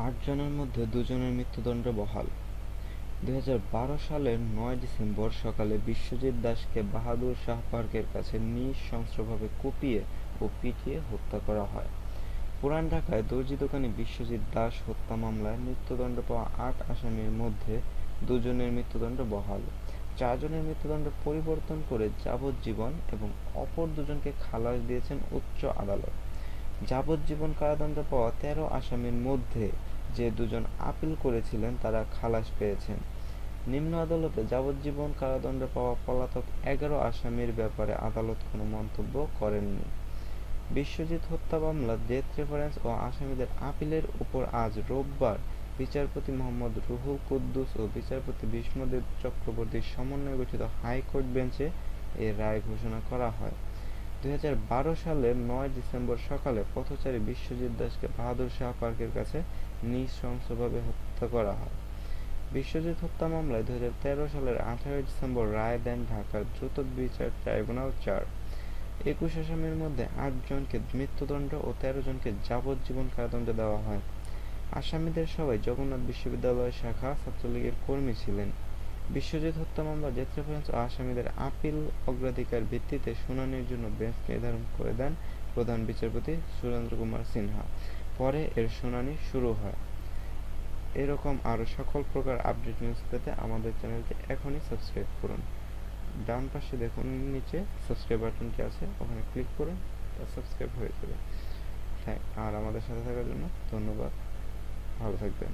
৮ জনের মধ্যে ২ জনের মৃত্যুদণ্ড বহাল। ২০১২ সালের ৯ ডিসেম্বর সকালে বিশ্বজিৎ দাসকে বাহাদুর শাহ পার্কের কাছে নৃশংসভাবে কুপিয়ে ও পিটিয়ে হত্যা করা হয়। পুরান ঢাকায় দর্জি দোকানি বিশ্বজিৎ দাস হত্যা মামলায় মৃত্যুদণ্ড পাওয়া ৮ আসামির মধ্যে ২ জনের মৃত্যুদণ্ড বহাল। ৪ জনের মৃত্যুদণ্ড পরিবর্তন করে যাবজ্জীবন এবং অপর ২ জনকে খালাস দিয়েছেন উচ্চ আদালত। যাবজ্জীবন কারাদণ্ড পাওয়া ১৩ আসামির মধ্যে যে ২ জন আপিল করেছিলেন তারা খালাস পেয়েছেন। নিম্ন আদালতে যাবজ্জীবন কারাদণ্ড পাওয়া পলাতক ১১ আসামির ব্যাপারে আদালত কোনো মন্তব্য করেননি। বিশ্বজিৎ হত্যা মামলার ডেথ রেফারেন্স ও আসামিদের আপিলের উপর আজ রোববার বিচারপতি মোহাম্মদ রুহুল কুদ্দুস ও বিচারপতি বিষ্ণুদেব চক্রবর্তীর সমন্বয়ে গঠিত হাইকোর্ট বেঞ্চে এ রায় ঘোষণা করা হয়। ২০১২ সালের ৯ ডিসেম্বর সকালে পথচারী বিশ্বজিৎ দাসকে বাহাদুর শাহ পার্কের কাছে নৃশংসভাবে হত্যা করা হয়। বিশ্বজিৎ হত্যা মামলায় ২০১৩ সালের ১৮ ডিসেম্বর রায় দেন ঢাকার দ্রুত বিচার ট্রাইব্যুনাল ৪। ২১ আসামির মধ্যে ৮ জনকে মৃত্যুদণ্ড ও ১৩ জনকে যাবজ্জীবন কারাদণ্ড দেওয়া হয়। আসামিদের সবাই জগন্নাথ বিশ্ববিদ্যালয় শাখা ছাত্রলীগের কর্মী ছিলেন। বিশ্বজিৎ হত্যা মামলার ডেথ রেফারেন্স ও আসামিদের আপিল অগ্রাধিকার ভিত্তিতে শুনানির জন্য বেঞ্চ নির্ধারণ করে দেন প্রধান বিচারপতি সুরেন্দ্র কুমার সিনহা। পরে এর শুনানি শুরু হয়। এরকম আরও সকল প্রকার আপডেট নিউজ পেতে আমাদের চ্যানেলটি এখনই সাবস্ক্রাইব করুন। ডান পাশে দেখুন নিচে সাবস্ক্রাইব বাটনটি আছে, ওখানে ক্লিক করুন, সাবস্ক্রাইব হয়ে যাবে। আর আমাদের সাথে থাকার জন্য ধন্যবাদ। ভালো থাকবেন।